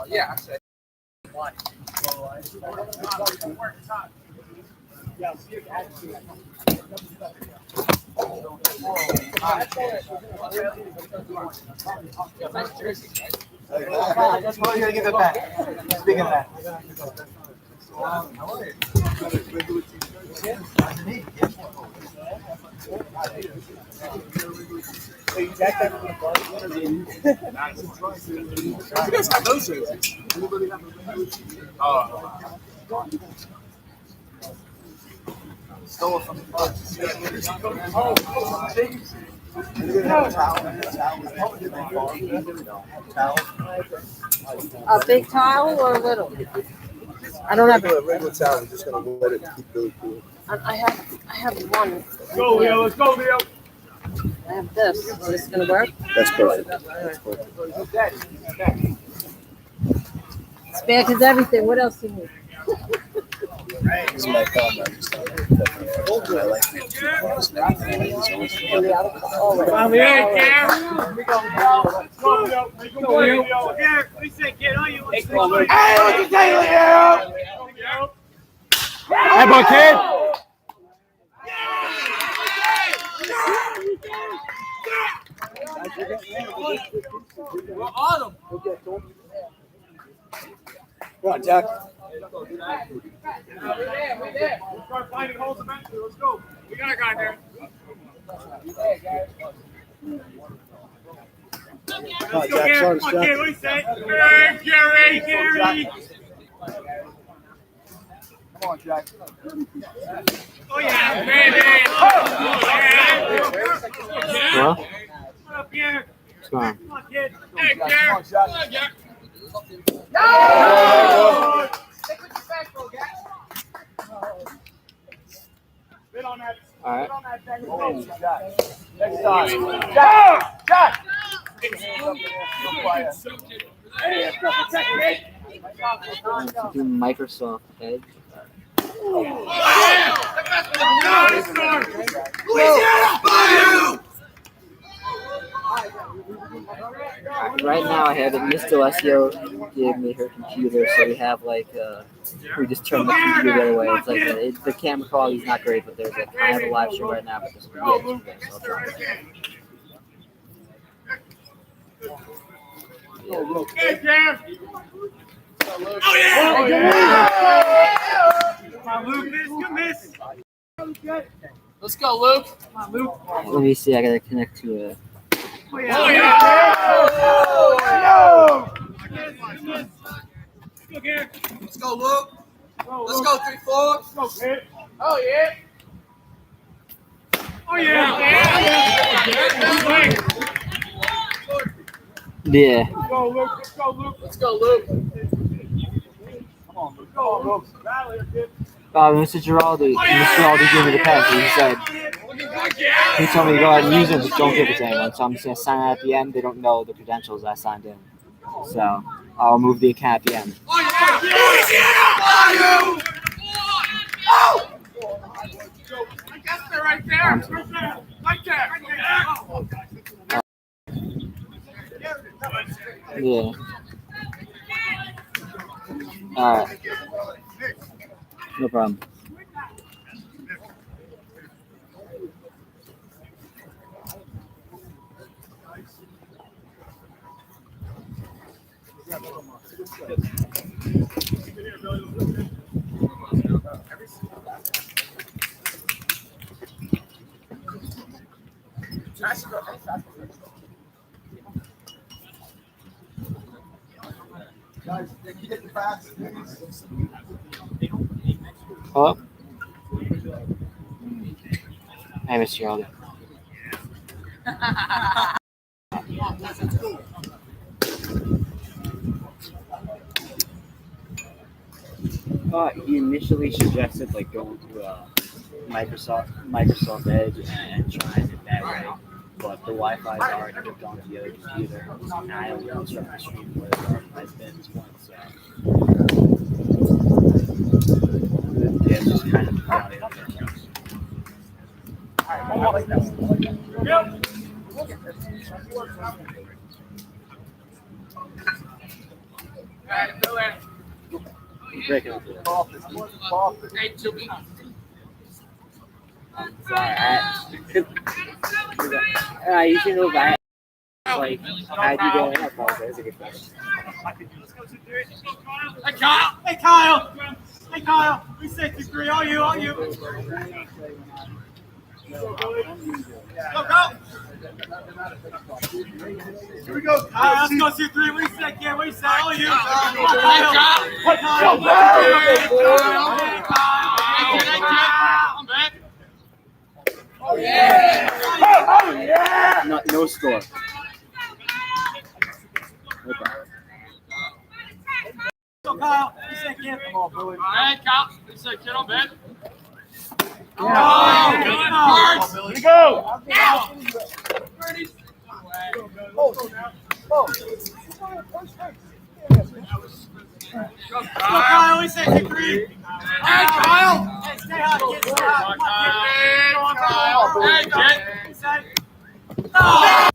Yeah, I said. I just want you to give it back. Speaking of that. You guys have those jerseys. Stole it from the A big towel or a little? I don't have. Regular towel. We're just gonna let it keep really cool. I have one. Let's go, Leo. Let's go, Leo. I have this. Is this gonna work? That's perfect. That's perfect. It's bad because everything. What else do you need? This is my thought. I just thought I like it. Come here, Gary. Let's go, Leo. Make him play, Leo. Here, we say, get on you. Hey, what you say, Leo? Hey, boy, kid. We're on him. Come on, Jack. We're there. We'll start finding holes eventually. Let's go. We got a guy there. Come on, Jack. Come on, Jack. Gary. What do you say? Gary. Come on, Jack. Oh, yeah, baby. Oh, yeah. Huh? What up, Gary? What's going on? Come on, kid. Hey, Gary. Come on, Jack. No! Stick with your back, bro, guys. Spit on that. All right. Spit on that back. Oh, Jack. Next time. Jack! Jack! Do Microsoft Edge. Right now I have it. Miss Delesio gave me her computer, so we have we just turn the computer the other way. It's like the camera quality is not great, but there's kind of a live stream right now, but there's so I'll try. Hey, Jam. Oh, yeah! Come on, Luke. Miss. Let's go, Luke. Come on, Luke. Let me see. I gotta connect to a. Oh, yeah. Let's go, Luke. Let's go, 3-4. Let's go, kid. Oh, yeah. Oh, yeah. Yeah. Let's go, Luke. Let's go, Luke. Let's go, Luke. Come on, Luke. Go, Luke. Battle here, kid. Mr. Giraldi gave me the pass. He said, he told me to go ahead and use it, just don't give it to anyone. So I'm just going to sign it at the end. They don't know the credentials I signed in. So I'll move the account at the end. Oh, yeah. I got that right there. Right there. Yeah. All right. No problem. Guys, can you get the pass? Hello? Hey, Mr. Giraldi. He initially suggested going to Microsoft Edge and trying it that way, but the Wi-Fi is already hooked onto the other computer, and I only construct the stream where the Wi-Fi has been once. Breaking up. You should know that. Like, how do you go in that ball? That's a good question. Hey Kyle! Hey Kyle! Hey Kyle! We say 2-3. All you! All you! Go! Go! Here we go, Kyle. Let's go 2-3. What do you say, kid? What do you say? All you! Kyle! Hey Kyle! Hey Kyle! I'm back. Oh yeah! Oh yeah! No score. Okay. Go Kyle! What do you say, kid? Come on, boy. All right, Kyle. What do you say, kid? I'm back. Oh, here we go! Now! Kyle, we say 2-3. Hey, Kyle! Hey, stay hot, kid. Stay hot. Come on, Kyle. Hey, kid. Oh!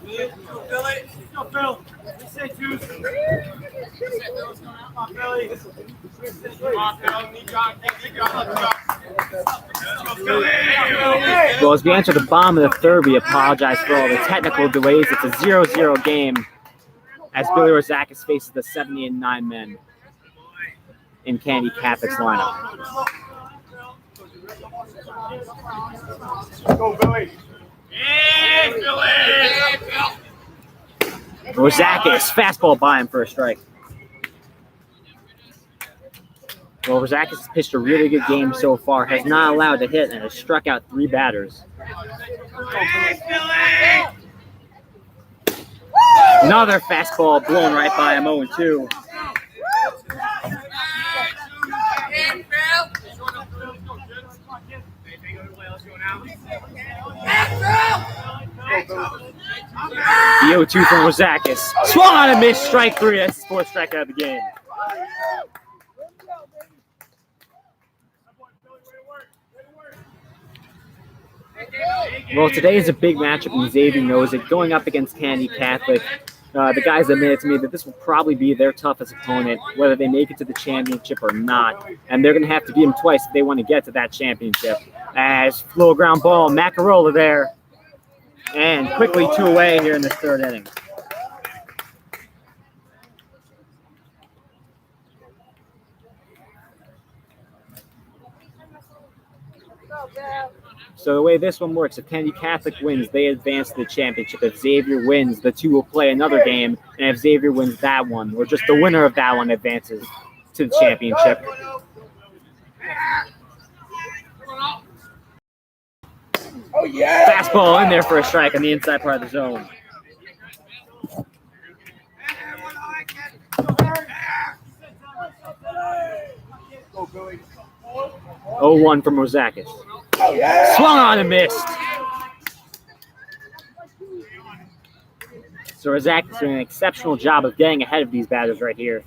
Yeah. Go, Billy. Go, Phil. We say two. Come on, Billy. Come on, Phil. Knee drop. Well, as we enter the bottom of the third, we apologize for all the technical delays. It's a 0-0 game as Billy Rozakis faces the 70-9 men in Candy Catholic's lineup. Go, Billy. Hey, Billy. Rozakis, fastball by him for a strike. Well, Rozakis has pitched a really good game so far, has not allowed to hit, and has struck out 3 batters. Another fastball blown right by him, 0-2. The 0-2 from Rozakis. Swung on a miss, strike 3. That's his 4th strikeout of the game. Well, today is a big matchup, and Xavier knows it. Going up against Candy Catholic, the guys admitted to me that this will probably be their toughest opponent, whether they make it to the championship or not. And they're going to have to beat them twice if they want to get to that championship. As little ground ball, Macarola there. And quickly 2 away here in this 3rd inning. So the way this one works, if Candy Catholic wins, they advance to the championship. If Xavier wins, the 2 will play another game. And if Xavier wins that one, or just the winner of that one advances to the championship. Oh, yeah. Fastball in there for a strike on the inside part of the zone. Go, Billy. 0-1 from Rozakis. Oh, yeah. Swung on and missed. So Rozakis doing an exceptional job of getting ahead of these batters right here.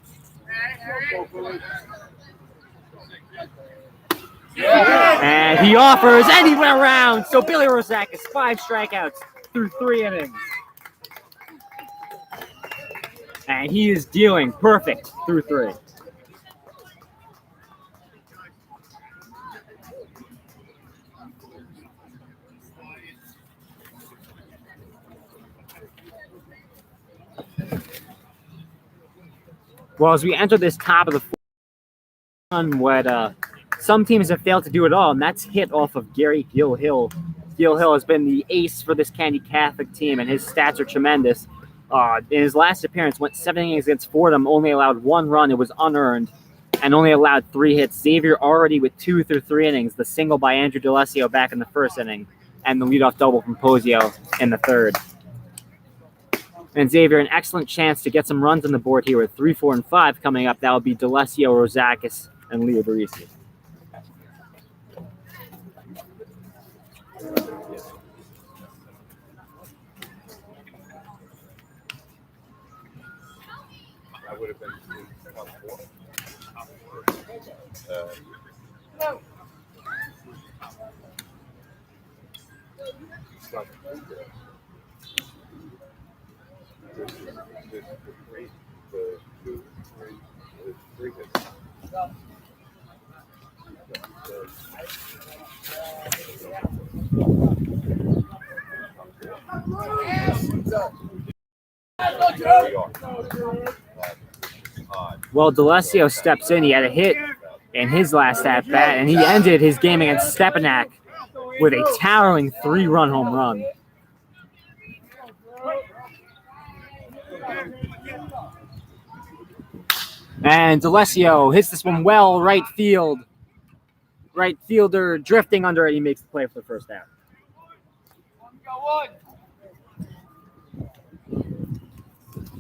And he offers, and he went around. So Billy Rozakis, 5 strikeouts through 3 innings. And he is dealing perfect through 3. Well, as we enter this top of the 4th, what some teams have failed to do at all, and that's hit off of Gary Gilhill. Gilhill has been the ace for this Candy Catholic team, and his stats are tremendous. In his last appearance, went 7 innings against Fordham, only allowed 1 run. It was unearned, and only allowed 3 hits. Xavier already with 2 through 3 innings, the single by Andrew D'Alessio back in the 1st inning, and the leadoff double from Posio in the 3rd. And Xavier, an excellent chance to get some runs on the board here with 3, 4, and 5 coming up. That will be D'Alessio, Rozakis, and Leo Barisi. I would have been top 4. It's not the 3 hits. Well, D'Alessio steps in. He had a hit in his last at-bat, and he ended his game against Stepanak with a towering 3-run home run. And D'Alessio hits this one well, right field. Right fielder drifting under it. He makes the play for the first out.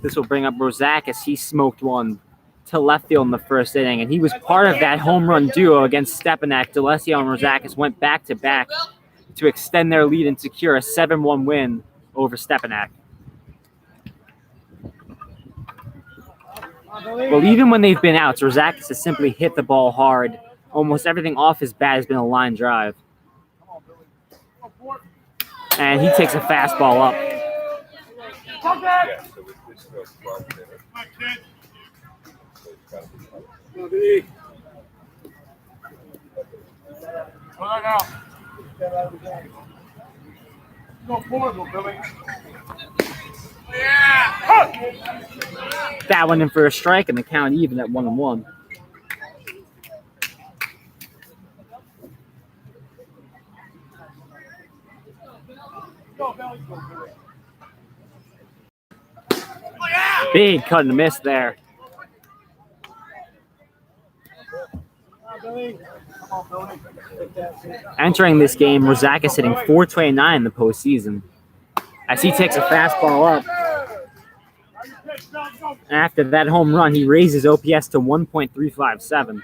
This will bring up Rosakis. He smoked one to left field in the first inning, and he was part of that home run duo against Stepanek. D'Alessio and Rosakis went back-to-back to extend their lead and secure a 7-1 win over Stepanek. Well, even when they've been outs, Rosakis has simply hit the ball hard. Almost everything off his bat has been a line drive. And he takes a fastball up. That went in for a strike, and the count even at 1-1. Big cut and miss there. Entering this game, Rosakis hitting .429 in the postseason. As he takes a fastball up. After that home run, he raises OPS to 1.357.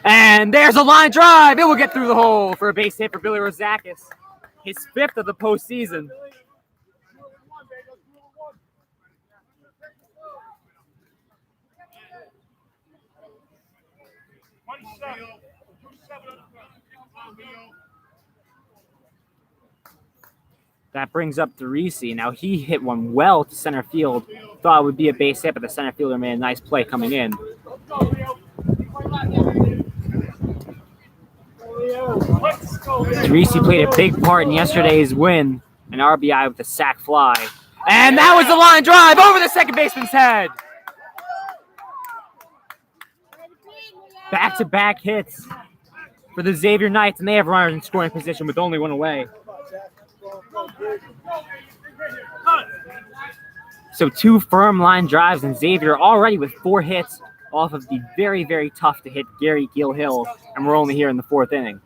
And there's a line drive. It will get through the hole for a base hit for Billy Rosakis. His 5th of the postseason. That brings up DeRisi. Now he hit one well to center field. Thought it would be a base hit, but the center fielder made a nice play coming in. DeRisi played a big part in yesterday's win, an RBI with a sac fly. And that was the line drive over the second baseman's head. Back-to-back hits for the Xavier Knights, and they have runners in scoring position with only one away. So 2 firm line drives, and Xavier already with 4 hits off of the very, very tough to hit Gary Gilhill, and we're only here in the 4th inning.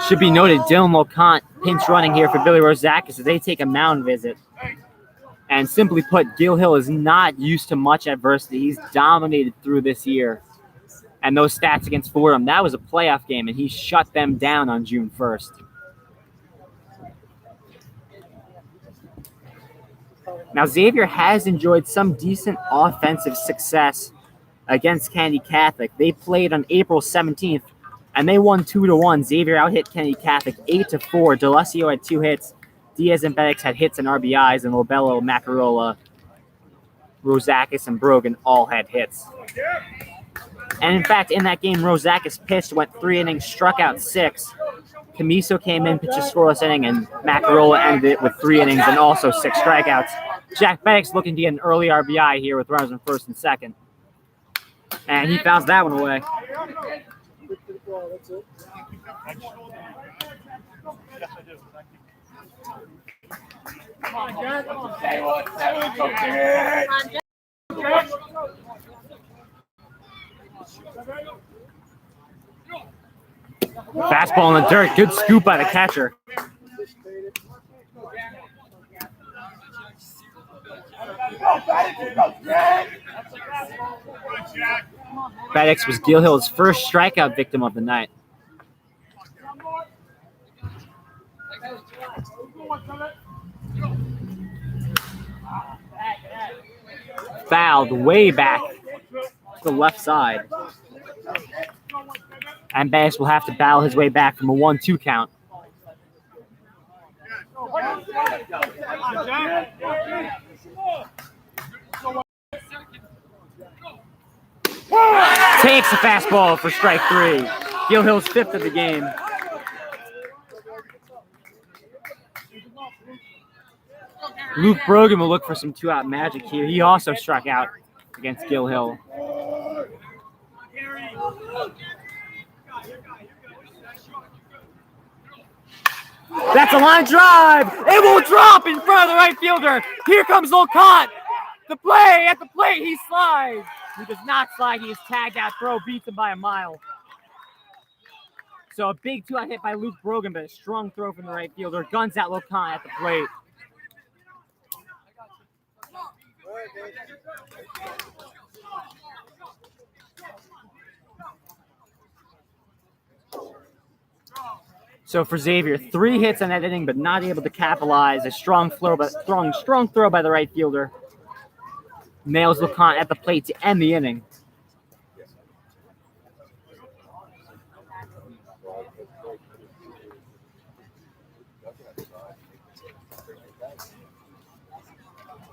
Should be noted, Dylan LeConte pinch running here for Billy Rosakis as they take a mound visit. And simply put, Gilhill is not used to much adversity. He's dominated through this year. And those stats against Fordham, that was a playoff game, and he shut them down on June 1st. Now, Xavier has enjoyed some decent offensive success against Kennedy Catholic. They played on April 17th, and they won 2-1. Xavier out-hit Kennedy Catholic 8-4. D'Alessio had 2 hits. Diaz and Bedex had hits and RBIs, and Lobello, Macarola, Rosakis, and Brogan all had hits. And in fact, in that game, Rosakis pitched, went 3 innings, struck out 6. Camiso came in, pitched a scoreless inning, and Macarola ended it with 3 innings and also 6 strikeouts. Jack Bedex looking to get an early RBI here with runners in first and second. And he fouls that one away. Fastball in the dirt. Good scoop by the catcher. Bedex was Gilhill's first strikeout victim of the night. Fouled way back to the left side. And Bedex will have to battle his way back from a 1-2 count. Takes a fastball for strike 3. Gilhill's 5th of the game. Luke Brogan will look for some 2-out magic here. He also struck out against Gilhill. That's a line drive. It will drop in front of the right fielder. Here comes LeConte. The play at the plate. He slides. He does not slide. He is tagged out. Throw beats him by a mile. So a big two-out hit by Luke Brogan, but a strong throw from the right fielder. Guns out Locan at the plate. So for Xavier, 3 hits on that inning, but not able to capitalize. A strong throw by the right fielder. Nails Locan at the plate to end the inning.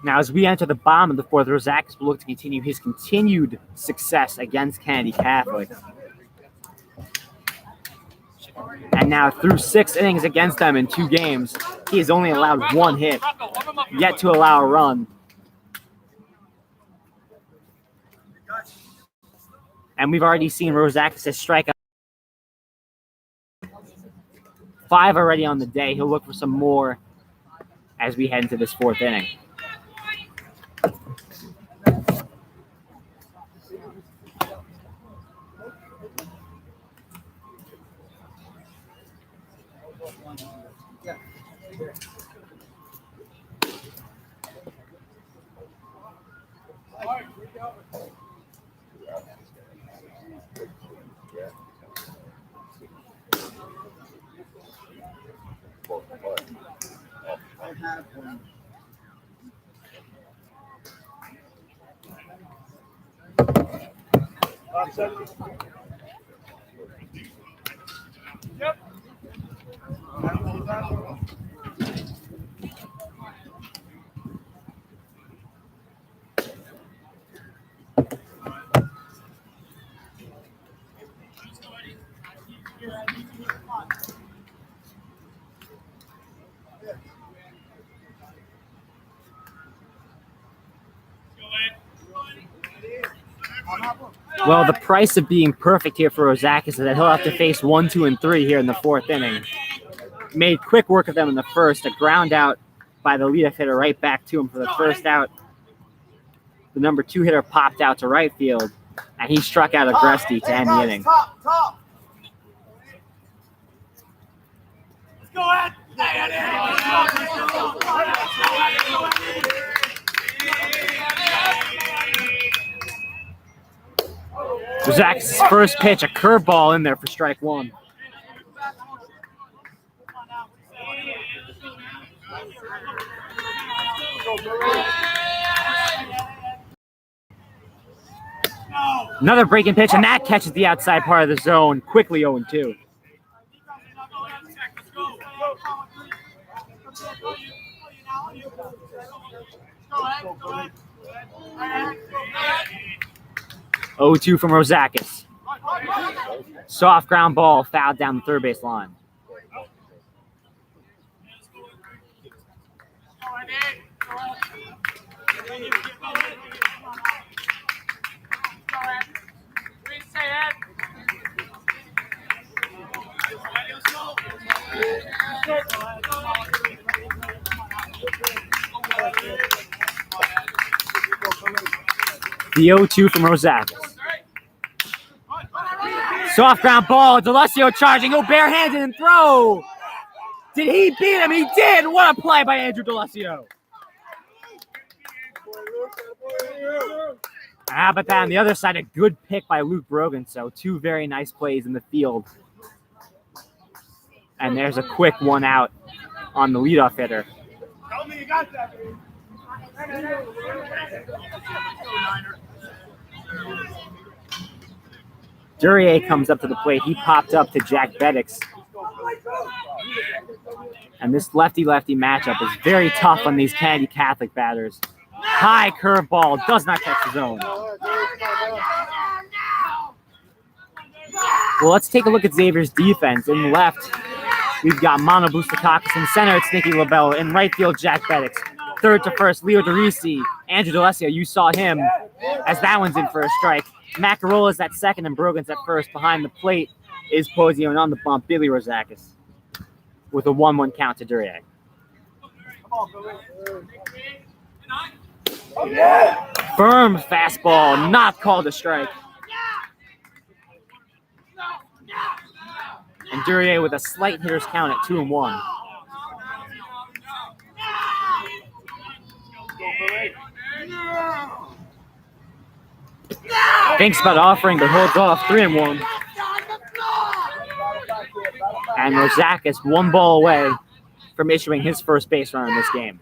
Now, as we enter the bottom of the 4th, Rosakis will look to continue his continued success against Kennedy Catholic. And now, through 6 innings against them in 2 games, he has only allowed 1 hit, yet to allow a run. And we've already seen Rosakis' strikeout. 5 already on the day. He'll look for some more as we head into this 4th inning. Well, the price of being perfect here for Rosakis is that he'll have to face 1, 2, and 3 here in the 4th inning. Made quick work of them in the first. A ground out by the leadoff hitter right back to him for the first out. The number 2 hitter popped out to right field, and he struck out Agresti to end the inning. Let's go ahead. Rosakis' first pitch, a curveball in there for strike 1. Another breaking pitch, and that catches the outside part of the zone. Quickly 0-2. Oh, 2 from Rosakis. Soft ground ball fouled down the third base line. The 0-2 from Rosakis. Soft ground ball. D'Alessio charging. He'll barehanded and throw. Did he beat him? He did. What a play by Andrew D'Alessio. How about that on the other side? A good pick by Luke Brogan. So 2 very nice plays in the field. And there's a quick 1 out on the leadoff hitter. Tell me you got that, baby. Duryea comes up to the plate. He popped up to Jack Beddix. And this lefty-lefty matchup is very tough on these Kennedy Catholic batters. High curveball, does not catch the zone. Well, let's take a look at Xavier's defense. In left, we've got Mano Bustakakis. In center, it's Nicky Lobel. In right field, Jack Beddix. Third to first, Leo DeRisi. Andrew D'Alessio, you saw him as that one's in for a strike. Macarola's at second and Brogan's at first. Behind the plate is Posio, and on the bump, Billy Rosakis with a 1-1 count to Duryea. Firm fastball, not called a strike. And Duryea with a slight hitter's count at 2-1. Thinks about offering, but holds off 3-1. And Rosakis 1 ball away from issuing his first base runner in this game.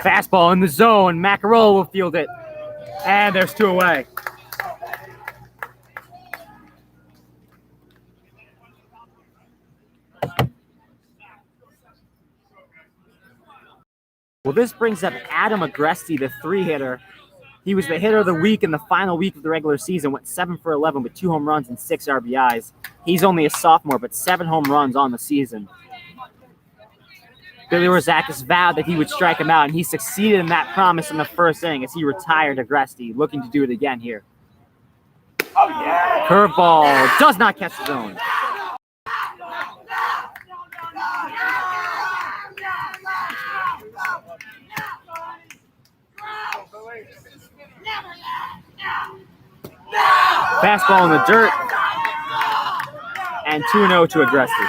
Fastball in the zone. Macarola will field it. And there's 2 away. Well, this brings up Adam Agresti, the 3-hitter. He was the hitter of the week in the final week of the regular season, went 7 for 11 with 2 home runs and 6 RBIs. He's only a sophomore, but 7 home runs on the season. Billy Rosakis vowed that he would strike him out, and he succeeded in that promise in the first inning as he retired Agresti, looking to do it again here. Curveball does not catch the zone. Fastball in the dirt, and 2-0 to Agresti.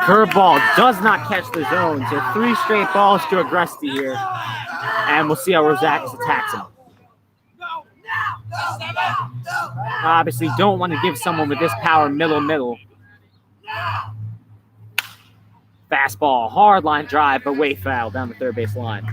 Curveball does not catch the zone, so 3 straight balls to Agresti here, and we'll see how Rosakis attacks him. Obviously, don't want to give someone with this power middle. Fastball, hard line drive, but way foul down the third base line.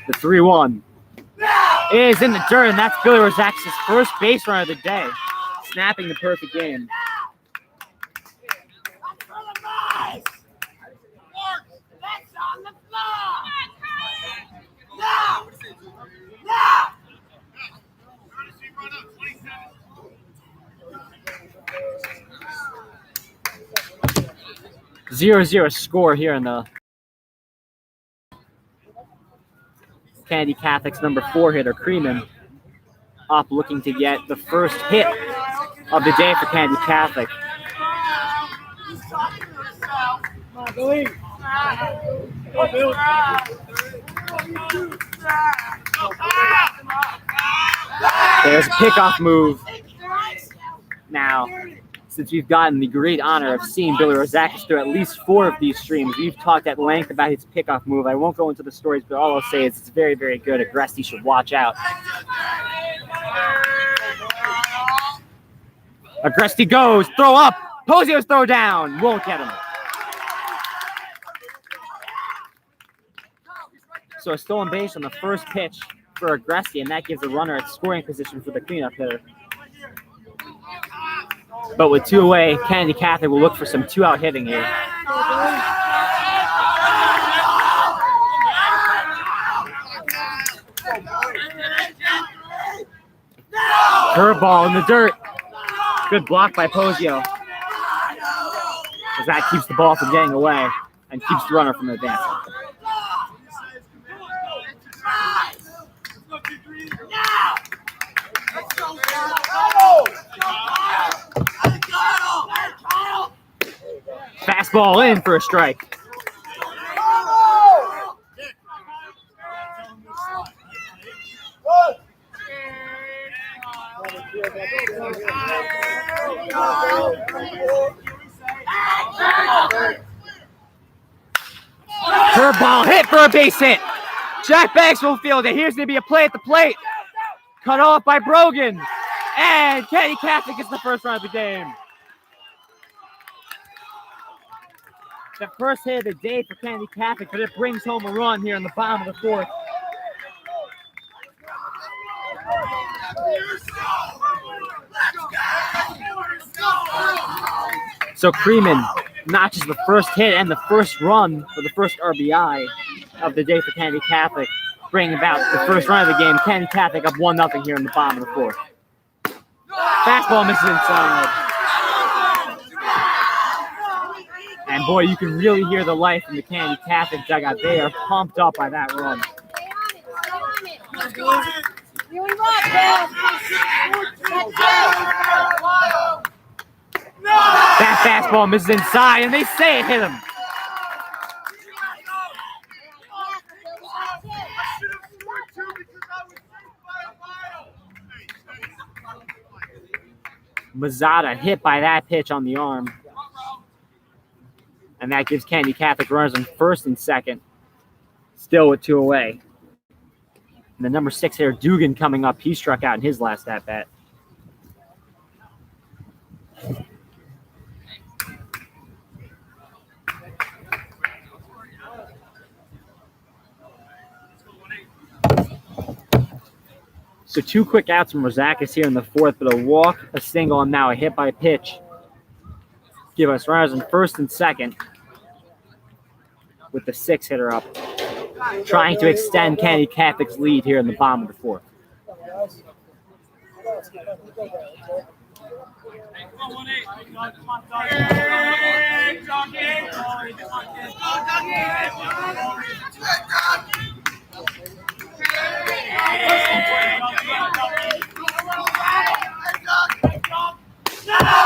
The 3-1 is in the dirt, and that's Billy Rosakis' first base runner of the day, snapping the perfect game. Zero score here in the Kennedy Catholic's number 4 hitter, Creeman, up looking to get the first hit of the day for Kennedy Catholic. There's a pickoff move. Now, since we've gotten the great honor of seeing Billy Rosakis through at least 4 of these streams, we've talked at length about his pickoff move. I won't go into the stories, but all I'll say is it's very, very good. Agresti should watch out. Agresti goes, throw up, Posio's throw down, won't get him. So a stolen base on the first pitch for Agresti, and that gives a runner at scoring position for the cleanup hitter. But with 2 away, Kennedy Catholic will look for some 2-out hitting here. Curveball in the dirt. Good block by Posio, as that keeps the ball from getting away and keeps the runner from advancing. Fastball in for a strike. Curveball hit for a base hit. Jack Banks will field it. Here's going to be a play at the plate. Cut off by Brogan. And Kennedy Catholic gets the first run of the game. The first hit of the day for Kennedy Catholic, but it brings home a run here in the bottom of the 4th. So Creeman notches the first hit and the first run for the first RBI of the day for Kennedy Catholic. bring about the first run of the game. Candy Catholic up 1-0 here in the bottom of the fourth. Fastball misses inside. And boy, you can really hear the life in the Candy Catholic dugout. They are pumped up by that run. That fastball misses inside, and they say it hit him. Mazzata hit by that pitch on the arm. And that gives Candy Catholic runners on first and second. Still with 2 away. And the number 6 hitter, Dugan, coming up. He struck out in his last at-bat. So 2 quick outs from Rosakis here in the fourth, but a walk, a single, and now a hit by pitch. Give us runners on first and second with the 6 hitter up, trying to extend Candy Catholic's lead here in the bottom of the fourth.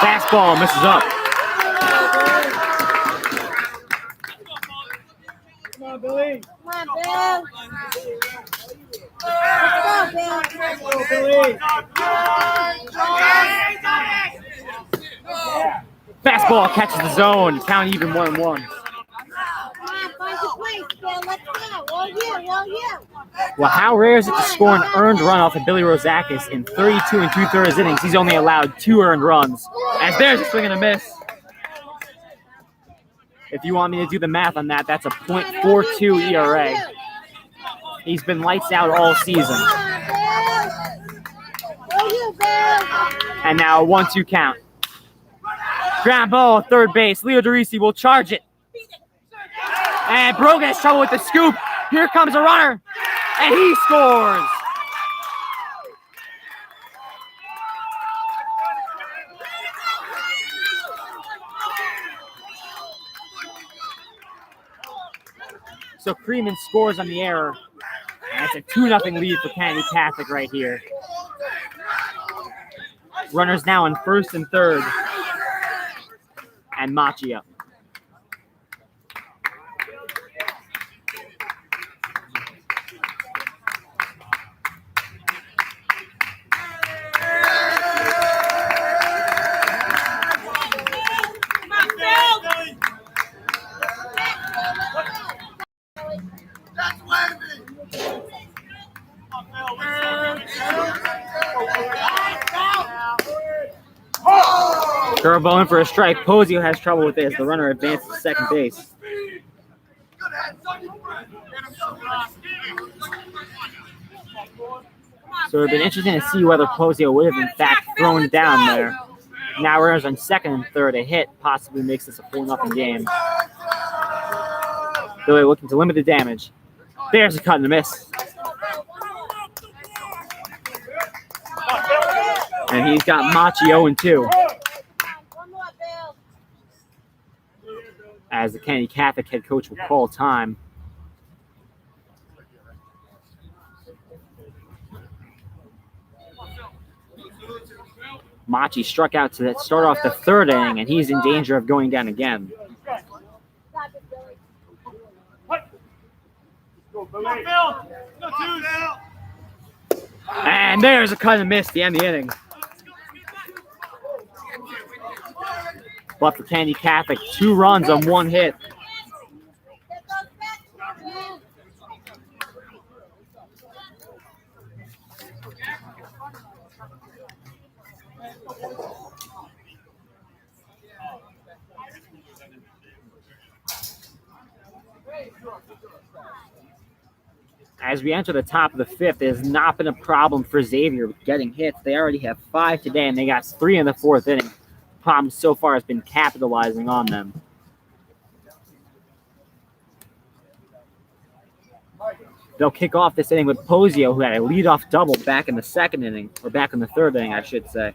Fastball misses up. Come on, Billy. Come on, Bill. Let's go, Bill. Billy. Fastball catches the zone. Count even 1-1. Come on, find your place, Bill. Let's go. All you. Well, how rare is it to score an earned run off of Billy Rosakis in 32 2/3 innings? He's only allowed 2 earned runs. As there's a swing and a miss. If you want me to do the math on that, that's a .42 ERA. He's been lights out all season. Come on, Bill. All you, Bill. And now a 1-2 count. Ground ball, third base. Leo DeRisi will charge it. And Brogan has trouble with the scoop. Here comes a runner. And he scores. So Freeman scores on the error. And it's a 2-0 lead for Candy Catholic right here. Runners now in first and third. And Machi up. Curveball in for a strike. Posio has trouble with this. The runner advances to second base. So it would have been interesting to see whether Posio would have in fact thrown down there. Now runners on second and third. A hit possibly makes this a 4-0 game. Billy looking to limit the damage. There's a cut and a miss. And he's got Machi 0-2. As the Candy Catholic head coach will call time. Machi struck out to start off the third inning, and he's in danger of going down again. And there's a cut and miss to end the inning. But for Candy Catholic, 2 runs on 1 hit. As we enter the top of the fifth, it has not been a problem for Xavier with getting hits. They already have 5 today, and they got 3 in the 4th inning. The problem so far has been capitalizing on them. They'll kick off this inning with Posio, who had a leadoff double back in the second inning, or back in the third inning, I should say.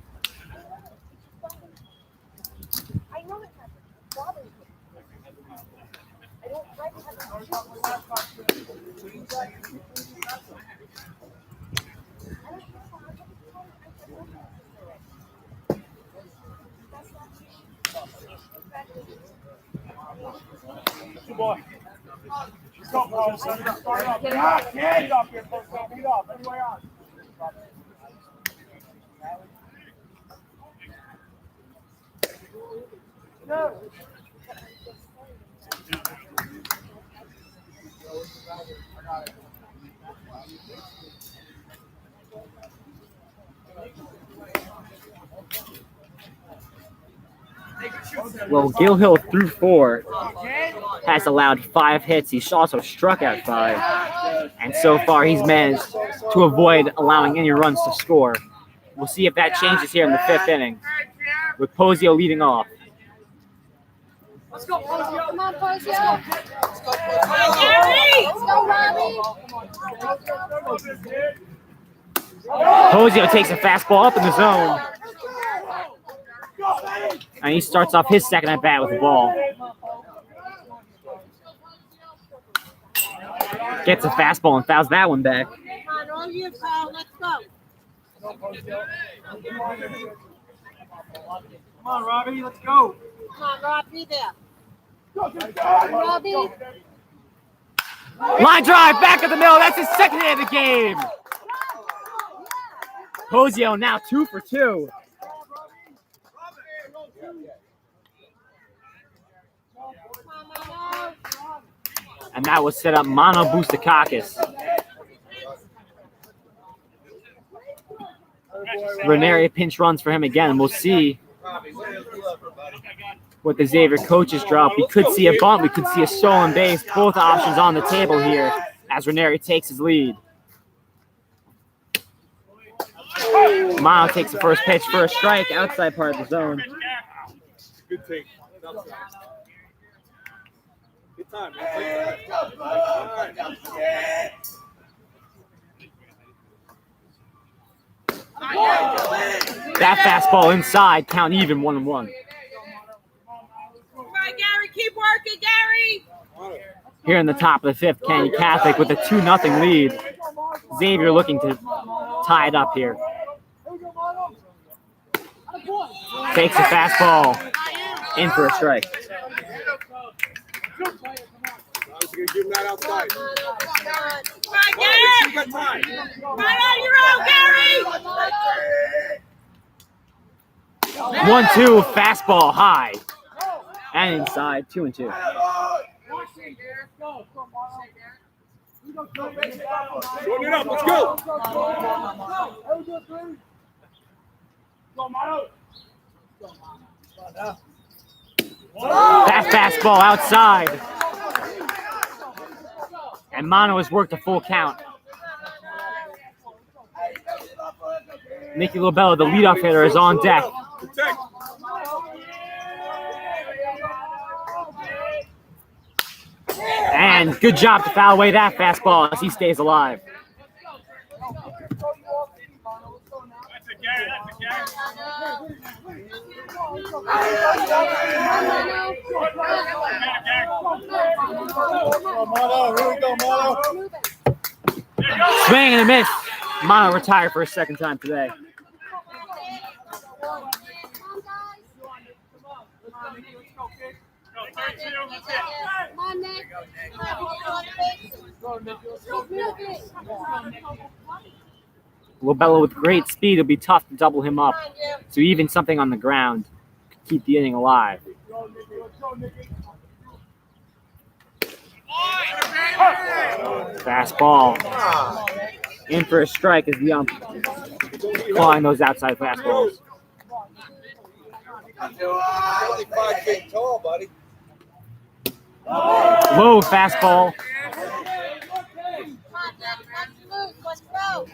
Well, Gil Hill through 4 has allowed 5 hits. He's also struck out 5. And so far, he's managed to avoid allowing any runs to score. We'll see if that changes here in the 5th inning, with Posio leading off. Let's go, Posio. Come on, Posio. Let's go, Gary. Let's go, Robbie. Posio takes a fastball up in the zone. And he starts off his second at bat with the ball. Gets a fastball and fouls that one back. Come on, all you, pal. Let's go. Come on, Robbie, let's go. Come on, Robbie, there. Robbie. Line drive back at the middle. That's his second hit of the game. Posio now 2 for 2. And that was set up Mono Boustakakis. Ranieri pinch runs for him again, and we'll see what the Xavier coaches drop. We could see a bunt, we could see a stolen base. Both options on the table here as Ranieri takes his lead. Mono takes the first pitch for a strike outside part of the zone. Good take. Good time, man. That fastball inside, count even 1-1. Come on, Gary. Keep working, Gary. Here in the top of the 5th, Kenny Catholic with a 2-0 lead. Xavier looking to tie it up here. Takes a fastball in for a strike. I was going to give him that outside. Come on, You Gary. got time. Right on your own, Gary. 1-2, fastball high. And inside, 2-2. Join it up, let's go. That fastball outside. And Mono has worked a full count. Nicky Lobello, the leadoff hitter, is on deck. Protect. And good job to foul away that fastball as he stays alive. That's a Gary, that's a Gary. Swing and a miss. Mono retired for a second time today. Come on, Nick. Lobello with great speed. It'll be tough to double him up. So even something on the ground could keep the inning alive. Fastball. In for a strike as the ump clawing those outside fastballs. Only 5 feet tall, buddy. Low fastball. Let's go.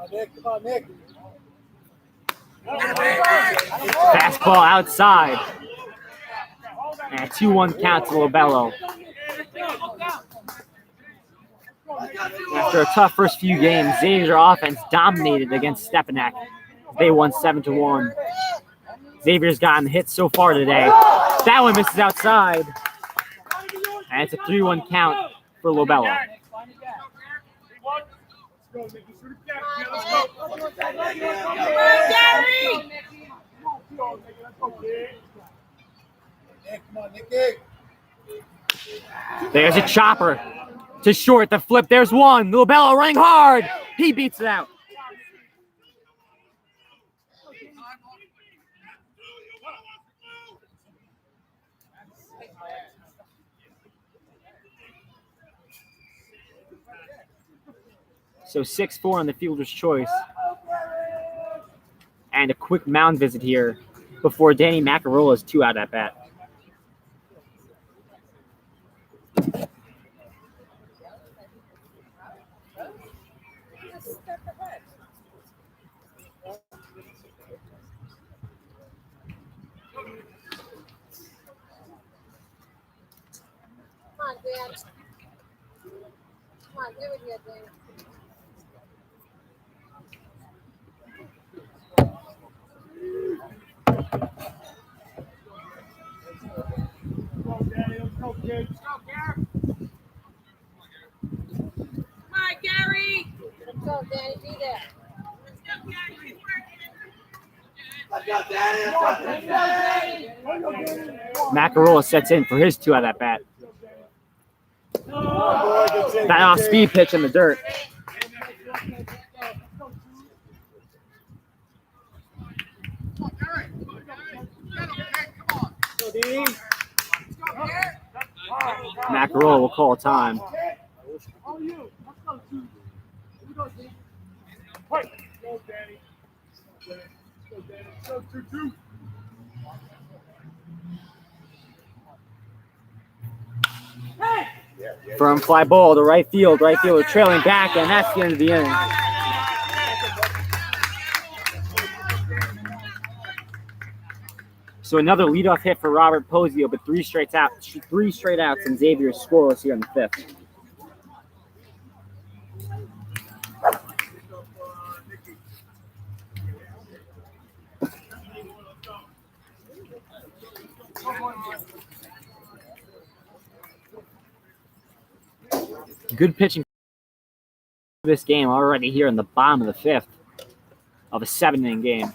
Come on, Nick. Fastball outside. And a 2-1 count to Lobello. After a tough first few games, Xavier's offense dominated against Stepanak. They won 7-1. Xavier's gotten hits so far today. That one misses outside. And it's a 3-1 count for Lobello. There's a chopper to short, the flip. There's one. Lobello running hard. He beats it out. So 6-4 on the fielder's choice. And a quick mound visit here before Danny Macarola's 2 out at bat. Come on, Dan. Come on, do it here, Dan. Let's go, Danny. Be there. Macarola sets in for his 2 out at bat. That off-speed pitch in the dirt. Macarola will call time. Firm fly ball to right field. Right fielder trailing back, and that's the end of the inning. So another leadoff hit for Robert Posio, but 3 straight outs, and Xavier scoreless here in the 5th. Good pitching this game already here in the bottom of the 5th of a 7-inning game.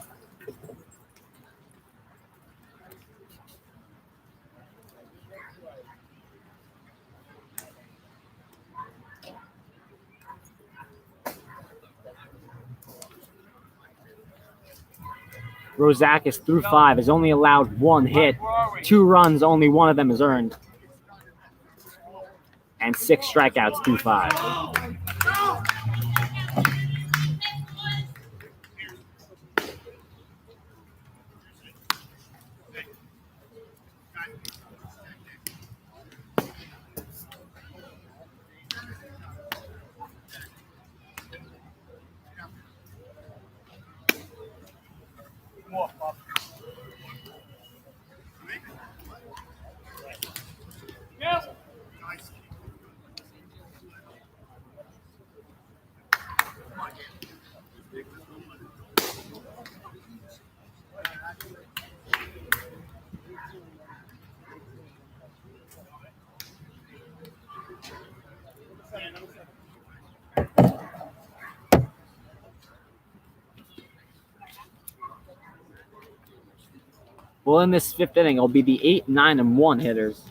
Rosakis through 5 has only allowed 1 hit, 2 runs, only 1 of them is earned. And 6 strikeouts through 5. Well, in this 5th inning, it'll be the 8, 9, and 1 hitters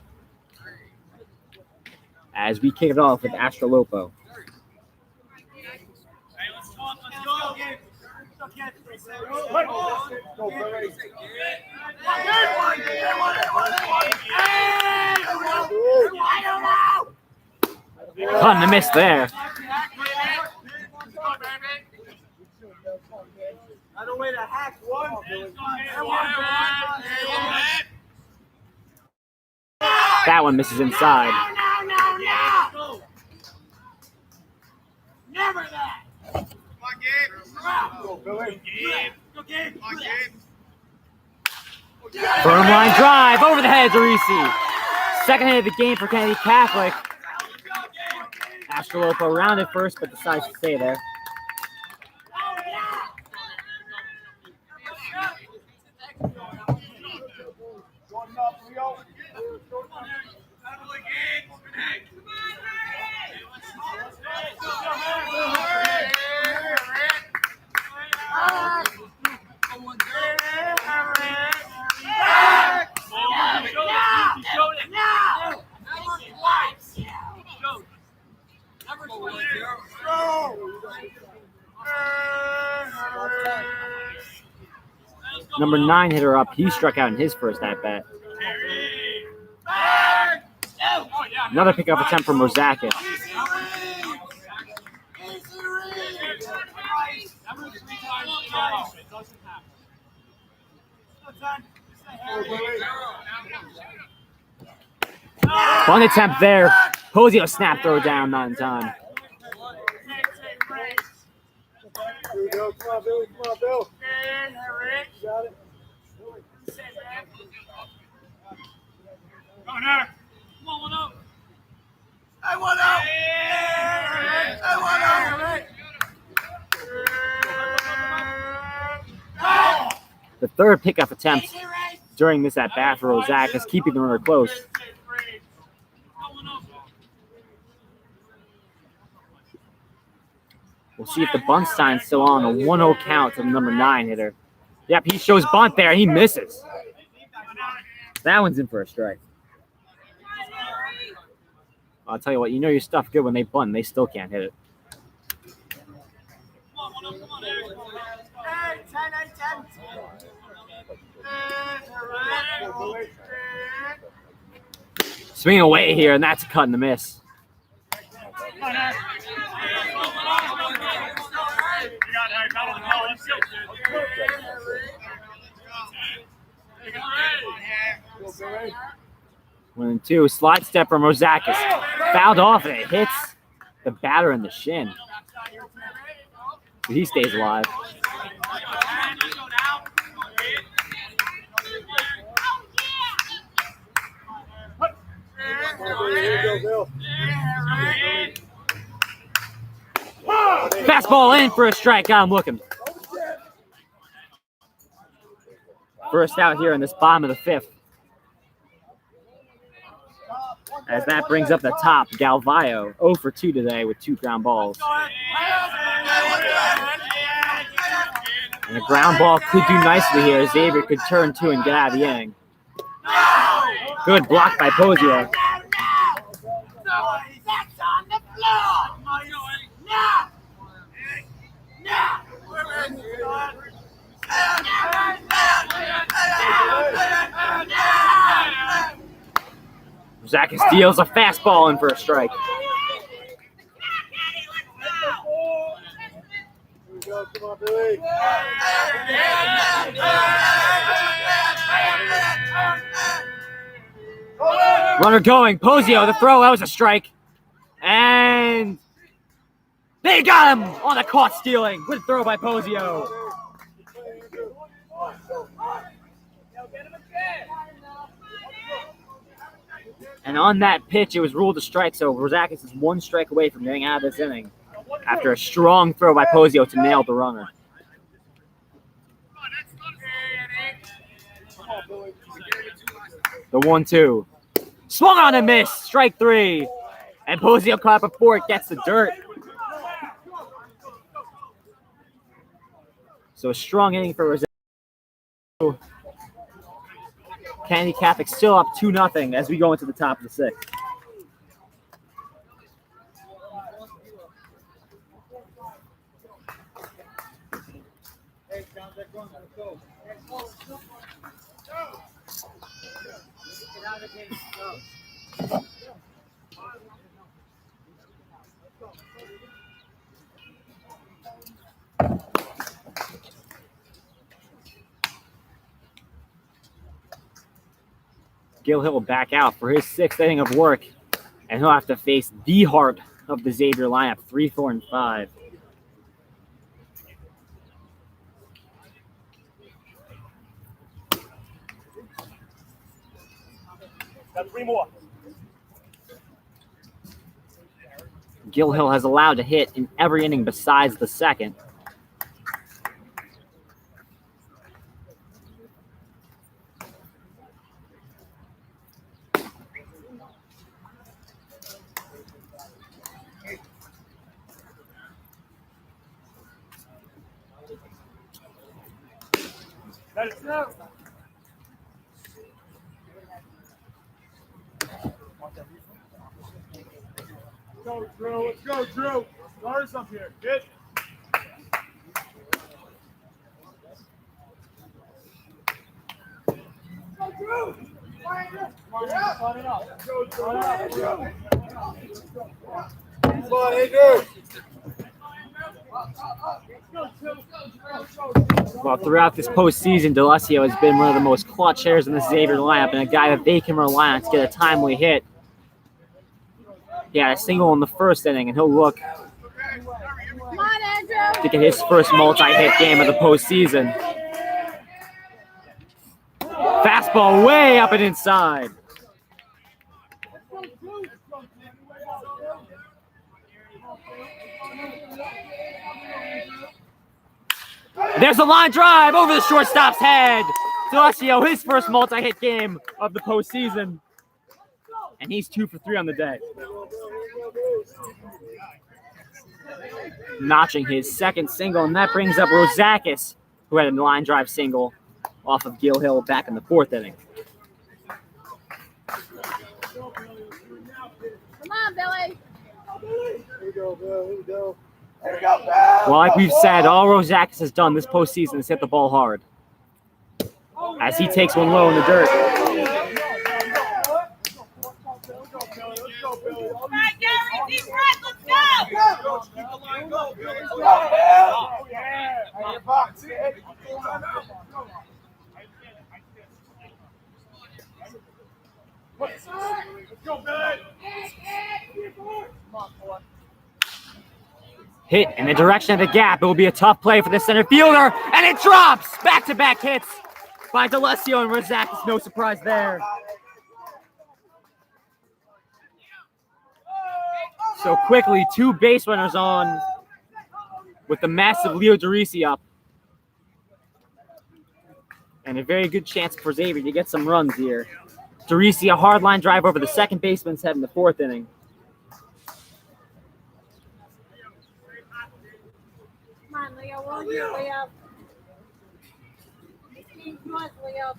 as we kick it off with Astrolopo. Caught and a miss there. That one misses inside. No. Never that. Come on, Gabe. Firm line drive over the head to Reese. Second hit of the game for Kennedy Catholic. Astrolopo rounded first, but decides to stay there. Number 9 hitter up. He struck out in his first at bat. Another pickup attempt from Rosakis. Bunt attempt there. Posio snap throw down, not in time. Here we go. Come on, Billy. Come on, Bill. You got it. Come on, 1-0. I want out. I want out. The third pickup attempt during this at bat for Rosakis, keeping the runner close. We'll see if the bunt sign's still on. A 1-0 count to the number 9 hitter. Yep, he shows bunt there. He misses. That one's in for a strike. I'll tell you what, you know your stuff good when they bunt. They still can't hit it. Swing away here, and that's a cut and a miss. One and two. Slide step from Rosakis. Fouled off, and it hits the batter in the shin. He stays alive. Fastball in for a strike. Got him looking. First out here in this bottom of the 5th. As that brings up the top, Galvayo 0 for 2 today with 2 ground balls. And a ground ball could do nicely here. Xavier could turn 2 and get out of the inning. Good block by Posio. Rosakis deals a fastball in for a strike. Come on, Billy. Runner going. Posio, the throw. That was a strike. And they got him on a caught stealing. Good throw by Posio. And on that pitch, it was ruled a strike, so Rosakis is 1 strike away from getting out of this inning after a strong throw by Posio to nail the runner. The 1-2. Swung on and missed. Strike 3. And Posio caught before it gets the dirt. So a strong inning for Rosakis. Kennedy Catholic still up 2-0 as we go into the top of the 6th. Gil Hill will back out for his 6th inning of work, and he'll have to face the heart of the Xavier lineup, 3, 4, and 5. Got 3 more. Gill Hill has allowed a hit in every inning besides the second. Let it go. Go, Drew. Let's go, Drew. Stars up here. Good. Go, Drew. Come on, Andrew. Well, throughout this postseason, D'Alessio has been one of the most clutch hitters in the Xavier lineup and a guy that they can rely on to get a timely hit. He had a single in the first inning, and he'll look Come on, Andrew. to get his first multi-hit game of the postseason. Fastball way up and inside. There's a line drive over the shortstop's head. D'Alessio, his first multi-hit game of the postseason. And he's 2 for 3 on the day. Notching his second single, and that brings up Rosakis, who had a line drive single off of Gill Hill back in the 4th inning. Come on, Billy. Here we go, Bill. Here we go. Well, like we've said, all Rosakis has done this postseason is hit the ball hard. As he takes one low in the dirt. Let's go, Billy. Hit in the direction of the gap. It will be a tough play for the center fielder, and it drops! Back-to-back hits by D'Alessio and Rosakis. No surprise there. So quickly, 2 base runners on with the massive Leo DeRisi up. And a very good chance for Xavier to get some runs here. DeRisi, a hard line drive over the second baseman's head in the 4th inning. Come on, Leo. Won't you, Leo? Come on, Leo.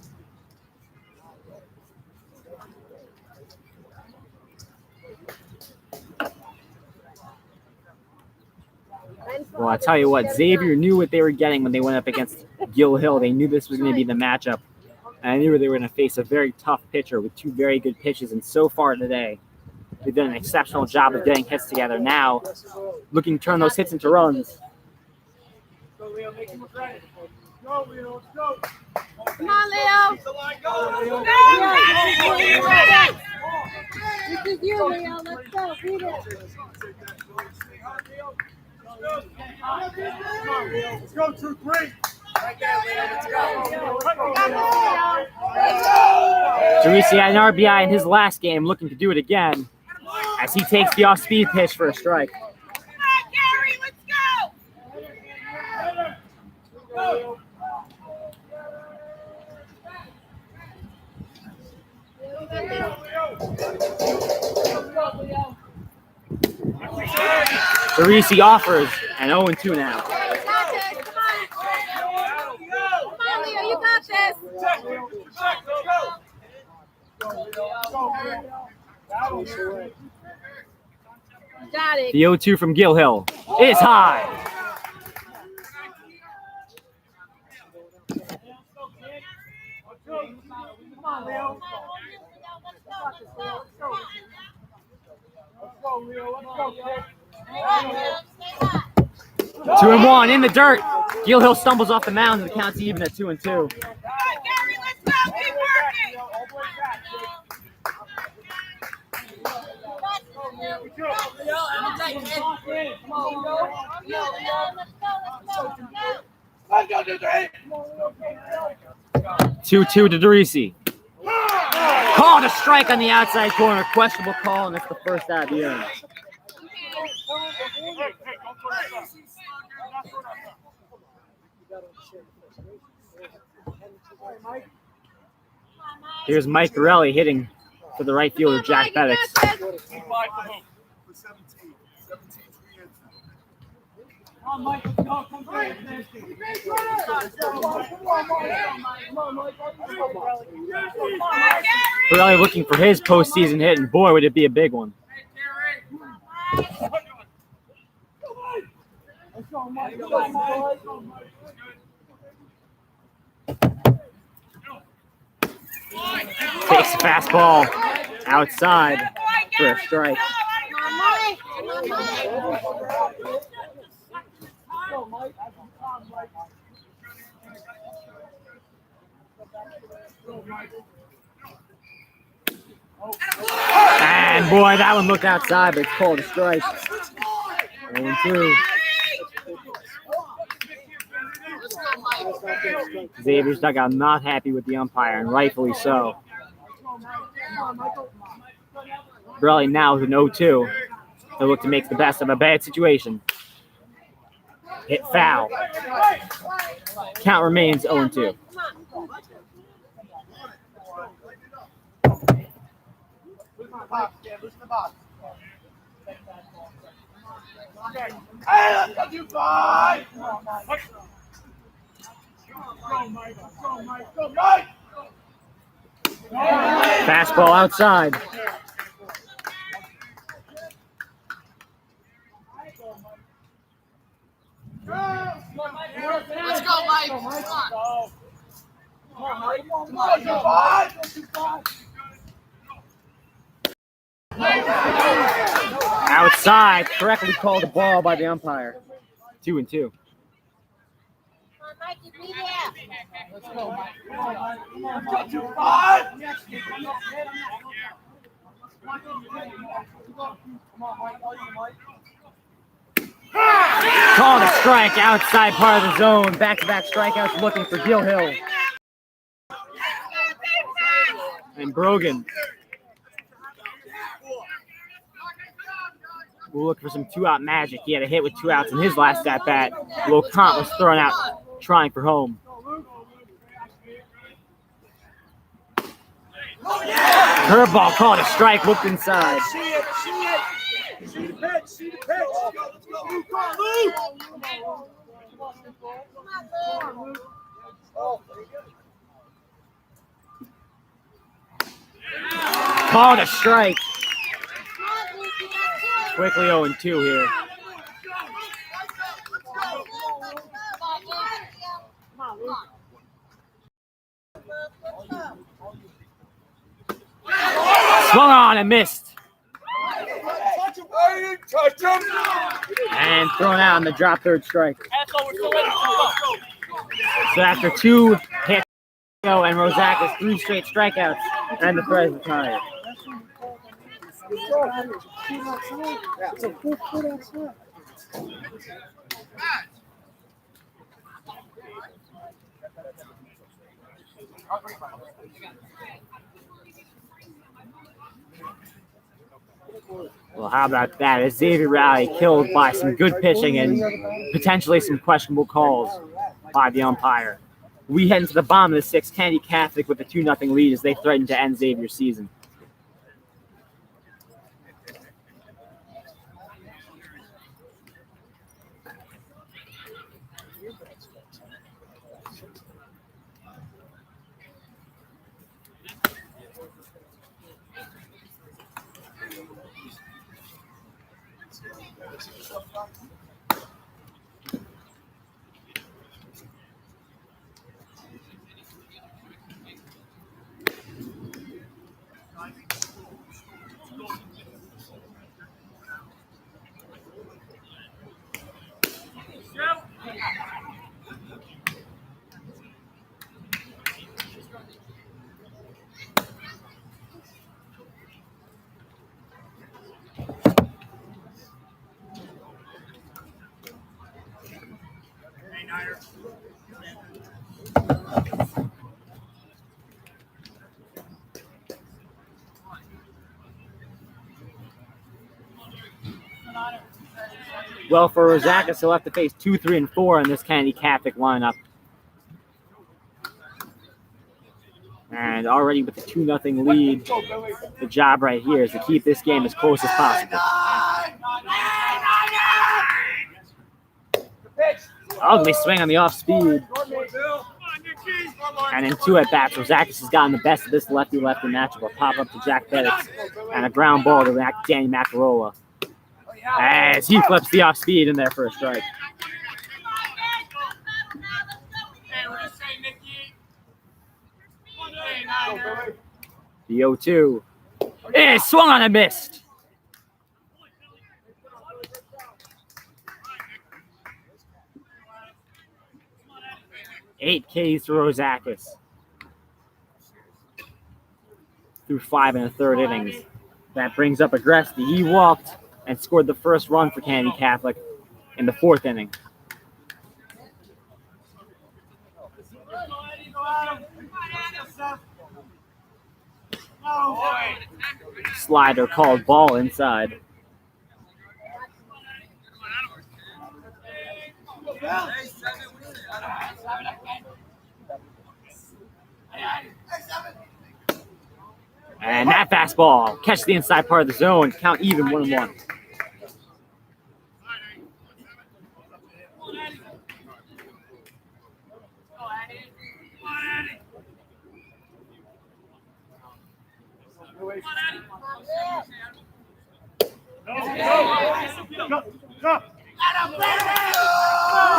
Well, I tell you what, Xavier knew what they were getting when they went up against Gill Hill. They knew this was going to be the matchup. And I knew they were going to face a very tough pitcher with 2 very good pitches. And so far today, they've done an exceptional job of getting hits together. Now, looking to turn those hits into runs. Go, Leo. Make him a credit. Go, Leo. Let's go. Come on, Leo. Go, Leo. This is you, Leo. Let's go. Beat it. Let's go, 2-3. Right there, Leo. Let's go. DeRisi had an RBI in his last game, looking to do it again as he takes the off-speed pitch for a strike. DeRisi offers, and 0-2 now. Come on, Leo. You got this. Got it. The 0-2 from Gill Hill is high. Come on, Leo. Let's go, Leo. Let's go, kid. 2-1 in the dirt. Gill Hill stumbles off the mound, and the count's even at 2-2. Let's go, 2-3. 2-2 to DeRisi. Called a strike on the outside corner. Questionable call, and it's the first out of the inning. Here's Mike Gorelli hitting for the right fielder, Jack Bettix. Gorelli looking for his postseason hit, and boy, would it be a big one. Takes the fastball outside for a strike. And boy, that one looked outside, but it's called a strike. 0-2. Xavier's dugout not happy with the umpire, and rightfully so. Borelli now with an 0-2. He'll look to make the best of a bad situation. Hit foul. Count remains 0-2. Fastball outside. Let's go, Mike. Come on. Outside, correctly called a ball by the umpire. 2-2. Let's go, Mike. Called a strike outside part of the zone. Back-to-back strikeouts looking for Gil Hill. And Brogan will look for some two-out magic. He had a hit with 2 outs in his last at-bat. Locant was thrown out trying for home. Curveball called a strike, looked inside. See the pitch. Let's go, Luke. Come on, Luke. Called a strike. Quickly 0-2 here. Swung on and missed. And thrown out on the drop third strike. So after 2 hits and Rozak's 3 straight strikeouts, and the threat is retired. Well, how about that? A Xavier rally killed by some good pitching and potentially some questionable calls by the umpire. We head into the bottom of the 6th. Kennedy Catholic with a 2-0 lead as they threaten to end Xavier's season. Well, for Rosakis, he'll have to face 2, 3, and 4 in this Kennedy Catholic lineup. And already with the 2-0 lead, the job right here is to keep this game as close as possible. Ugly swing on the off speed. And in 2 at-bats, Rosakis has gotten the best of this lefty-lefty matchup. A pop-up to Jack Bettix and a ground ball to Danny Macarola. As he flips the off speed in there for a strike. The 0-2. It swung on and missed. Eight Ks to Rosakis through 5 1/3 innings. That brings up Agresti. He walked and scored the first run for Kennedy Catholic in the 4th inning. Slider called ball inside. And that fastball catches the inside part of the zone. Count even 1-1.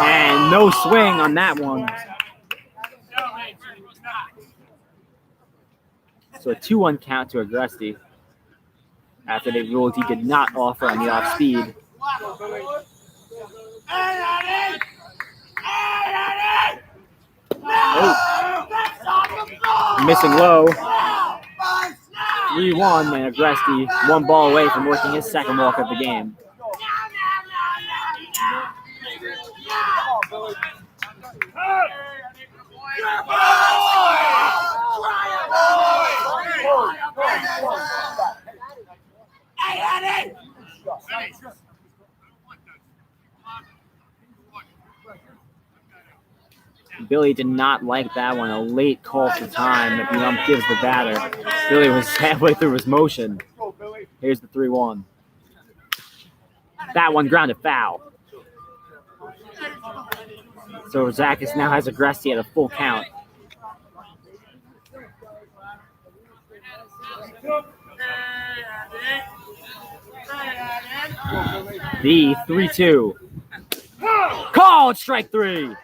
And no swing on that one. So a 2-1 count to Agresti after they ruled he did not offer on the off speed. Oh. Missing low. 3-1, and Agresti 1 ball away from working his second walk of the game. Billy did not like that one. A late call for time that the ump gives the batter. Billy was halfway through his motion. Here's the 3-1. That one grounded foul. So Rosakis now has Agresti at a full count. The 3-2. Called strike 3.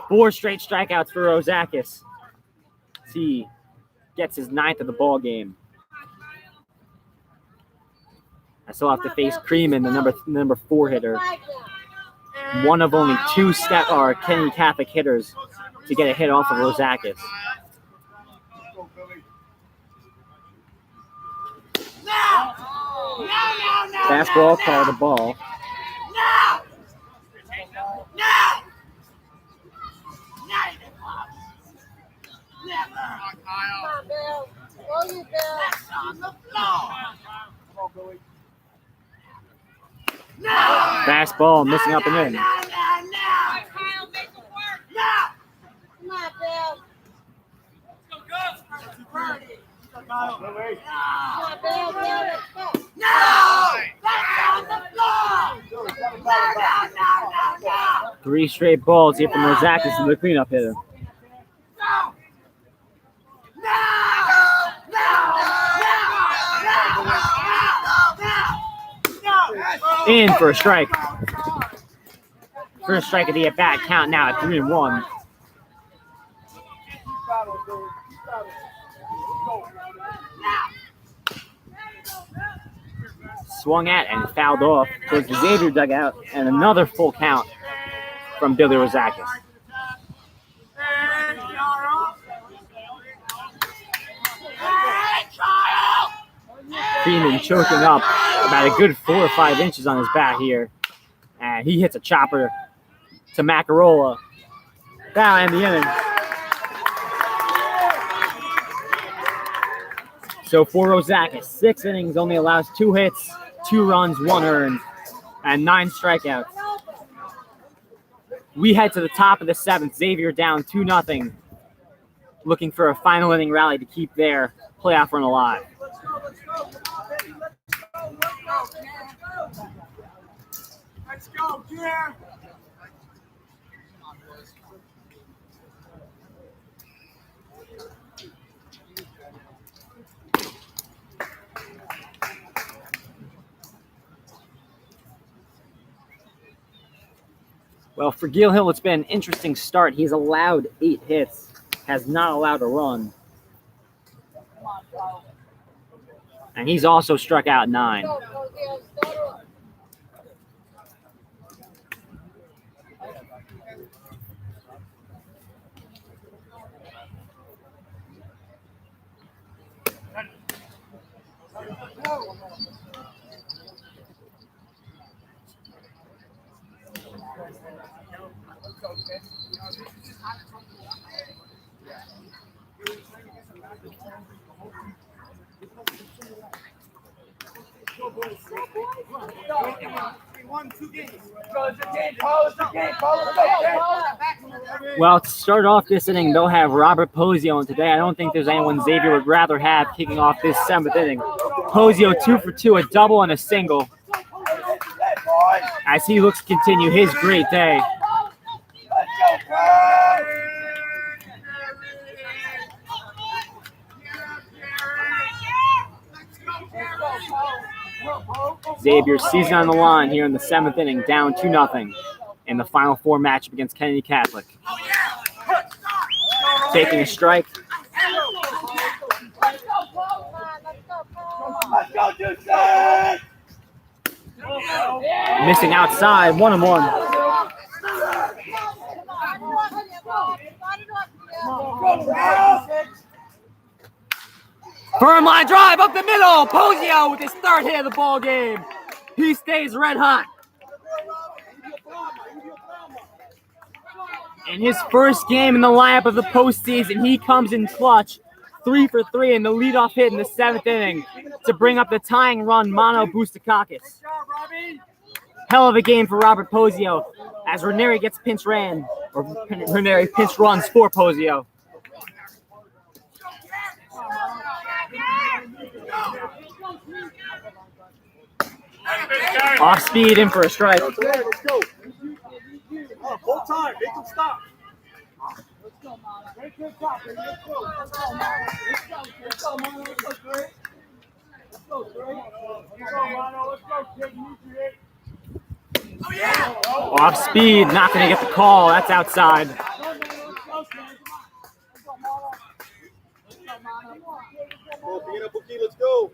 4 straight strikeouts for Rosakis. He gets his 9th of the ball game. I still have to face Creeman, the number 4 hitter. One of only 2 Kennedy Catholic hitters to get a hit off of Rosakis. Fastball, call the ball. Fastball missing up and in. Three straight balls here from Rosakis to the cleanup hitter. In for a strike. First strike of the at-bat, count now at 3-1. Swung at and fouled off towards the Xavier dugout, and another full count from Billy Rosakis. Freeman choking up about a good 4 or 5 inches on his bat here. And he hits a chopper to Macarola. That'll end the inning. So for Rozakis, 6 innings, only allows 2 hits, 2 runs, 1 earned, and 9 strikeouts. We head to the top of the 7th. Xavier down 2-0, looking for a final inning rally to keep their playoff run alive. Let's go, Pierre. Well, for Gil Hill, it's been an interesting start. He's allowed 8 hits, has not allowed a run. And he's also struck out 9. Well, to start off this inning, they'll have Robert Posio, and today I don't think there's anyone Xavier would rather have kicking off this 7th inning. Posio 2 for 2, a double and a single, as he looks to continue his great day. Xavier's season on the line here in the 7th inning, down 2-0 in the Final Four matchup against Kennedy Catholic. Taking a strike. Missing outside, 1-1. Firm line drive up the middle. Posio with his 3rd hit of the ball game. He stays red hot. In his first game in the lineup of the postseason, he comes in clutch, 3 for 3 in the leadoff hit in the 7th inning to bring up the tying run, Mano Boustakakis. Hell of a game for Robert Posio as Ranieri gets pinch ran, or Ranieri pinch runs for Posio. Off speed, in for a strike. Let's go. Full time. Make them stop. Let's go, Mano. Let's go, Let's go, Mano. Let's go, Greg. Let's go, Mano. Let's go, kid. Off speed, not going to get the call. That's outside. Let's go.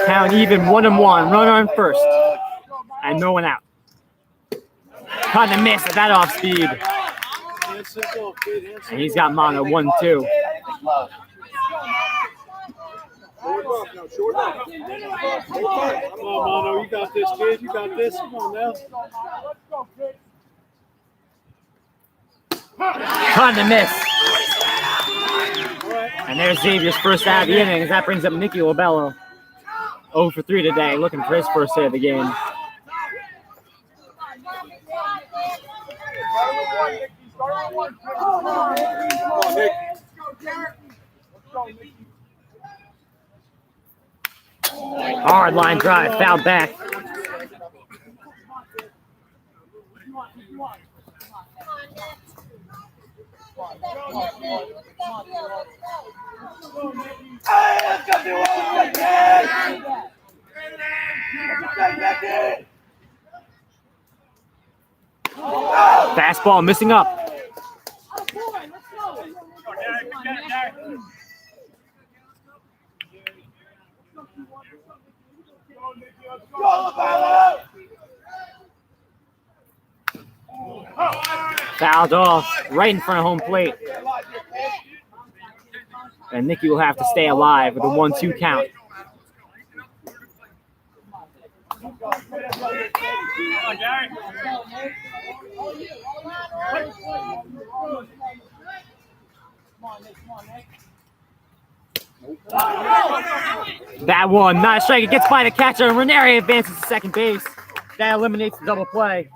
Count even, 1-1. Runner on first. And no one out. Caught and miss at that off speed. And he's got Mano 1-2. Come on, Mano. You got this, kid. You got this. Come on now. Caught and miss. And there's Xavier's first out of the inning as that brings up Nicky Lobello. 0 for 3 today, looking for his first hit of the game. Hard line drive, fouled back. Fastball missing up. Fouled off right in front of home plate. And Nicky will have to stay alive with a 1-2 count. That one, not a strike. It gets by the catcher, and Ranieri advances to second base. That eliminates the double play.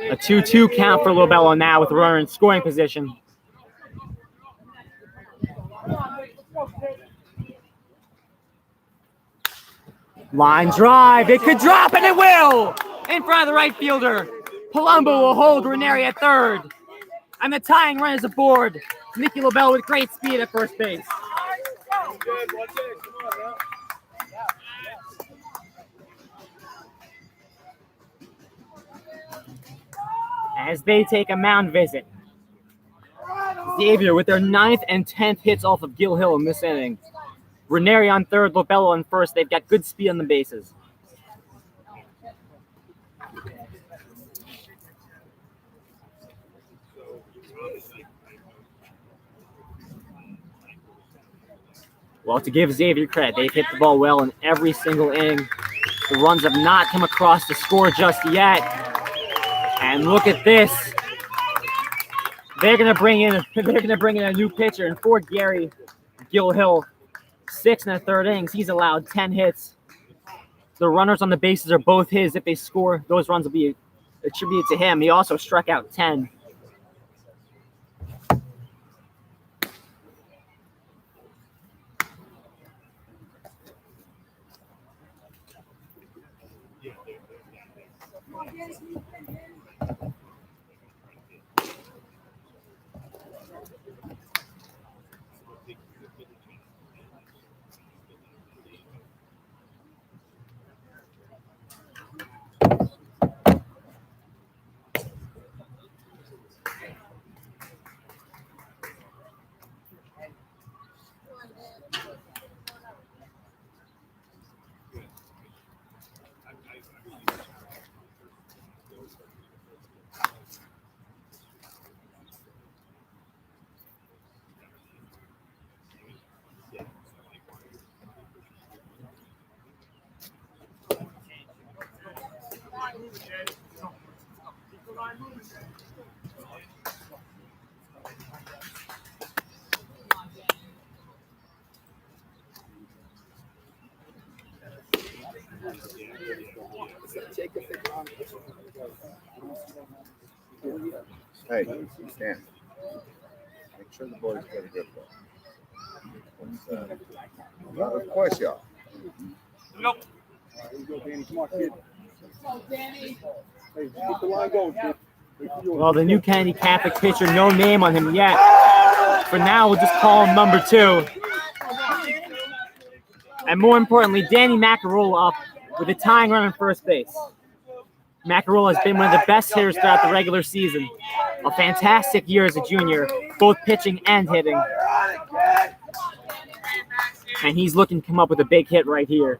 A 2-2 count for Lobello now with a runner in scoring position. Line drive. It could drop, and it will! In front of the right fielder. Palumbo will hold Ranieri at third. And the tying run is aboard. Nicky Lobello with great speed at first base. As they take a mound visit. Xavier with their 9th and 10th hits off of Gil Hill in this inning. Ranieri on third, Lobello on first. They've got good speed on the bases. Well, to give Xavier credit, they've hit the ball well in every single inning. The runs have not come across the score just yet. And look at this. They're gonna bring in a new pitcher, and for Gary Gil Hill, 6 1/3 innings, he's allowed 10 hits. The runners on the bases are both his. If they score, those runs will be attributed to him. He also struck out 10. Hey, Dan. Make sure the boys get a good ball. Well, of course, y'all. Nope. Well, the new Kennedy Catholic pitcher, no name on him yet. For now, we'll just call him number 2. And more importantly, Danny Macarola up with a tying run on first base. Macarola has been one of the best hitters throughout the regular season. A fantastic year as a junior, both pitching and hitting. And he's looking to come up with a big hit right here.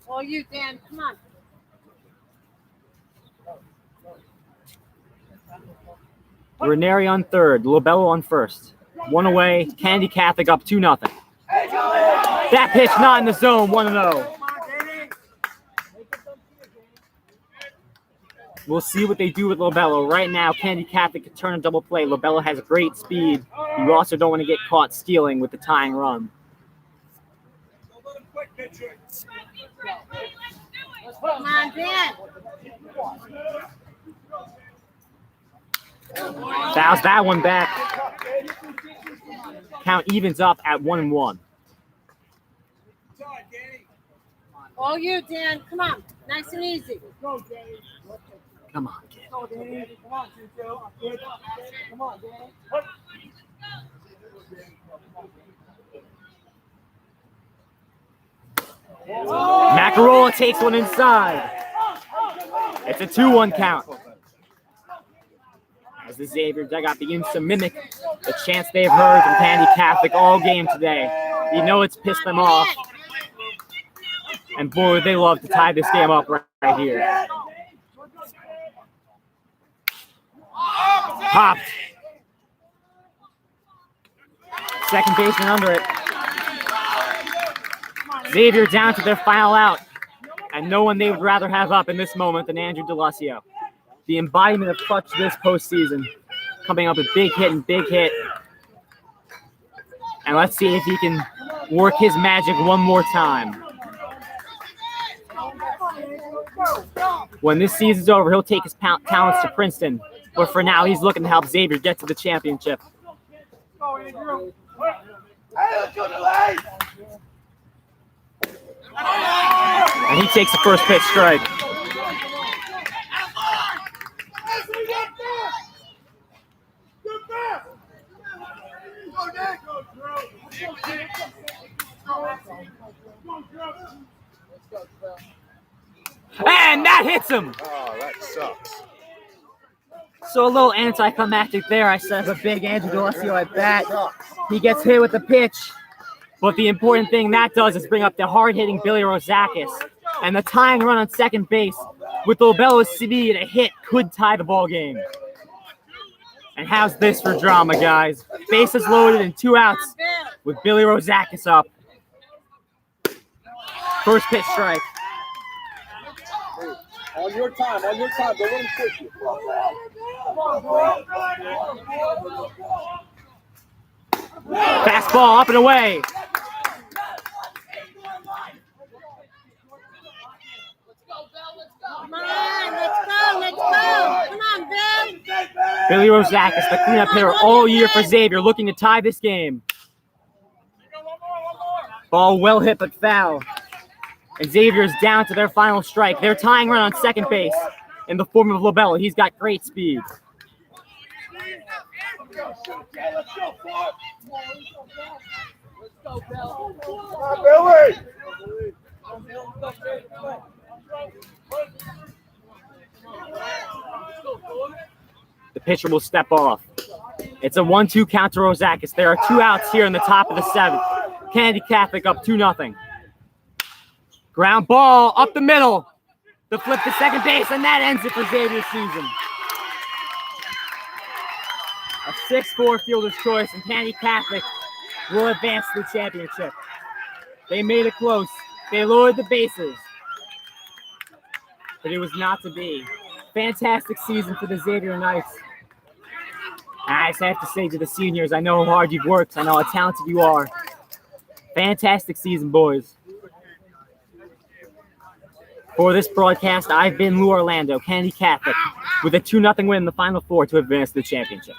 Oh, you, Dan, come on. Ranieri on third, Lobello on first. One away, Kennedy Catholic up 2-0. That pitch not in the zone, 1-0. We'll see what they do with Lobello. Right now, Kennedy Catholic could turn a double play. Lobello has great speed. You also don't want to get caught stealing with the tying run. Come on, Dan. Fouls that one back. Count evens up at 1-1. Oh, you, Dan. Come on. Nice and easy. Come on, kid. Macarola takes one inside. It's a 2-1 count. As the Xavier dugout begins to mimic the chants they've heard from Kennedy Catholic all game today. You know it's pissed them off. And boy, would they love to tie this game up right here. Popped. Second baseman under it. Xavier down to their final out, and no one they would rather have up in this moment than Andrew DeLucio. The embodiment of clutch this postseason, coming up with big hit and big hit. And let's see if he can work his magic one more time. When this season's over, he'll take his talents to Princeton. But for now, he's looking to help Xavier get to the championship. And he takes the first pitch strike. And that hits him. Oh, that sucks. So a little anticlimactic there. I set up a big Andrew DeLucio at bat. He gets hit with the pitch. But the important thing that does is bring up the hard-hitting Billy Rozakis. And the tying run on second base with Lobello's speed, a hit could tie the ball game. And how's this for drama, guys? Bases loaded and 2 outs with Billy Rozakis up. First pitch strike. On your time, don't let him push you. Fastball up and away. Come on, let's go. Come on, Bill. Billy Rozakis, the cleanup hitter all year for Xavier, looking to tie this game. Ball well hit but foul. And Xavier's down to their final strike. Their tying run on second base in the form of Lobello. He's got great speed. The pitcher will step off. It's a 1-2 count to Rozakis. There are 2 outs here in the top of the 7th. Kennedy Catholic up 2-0. Ground ball up the middle. The flip to second base, and that ends it for Xavier's season. A 6-4 fielder's choice, and Kennedy Catholic will advance to the championship. They made it close. They lowered the bases. But it was not to be. Fantastic season for the Xavier Knights. I just have to say to the seniors, I know how hard you've worked. I know how talented you are. Fantastic season, boys. For this broadcast, I've been Lou Orlando, Kennedy Catholic, with a 2-0 win in the Final Four to advance to the championship.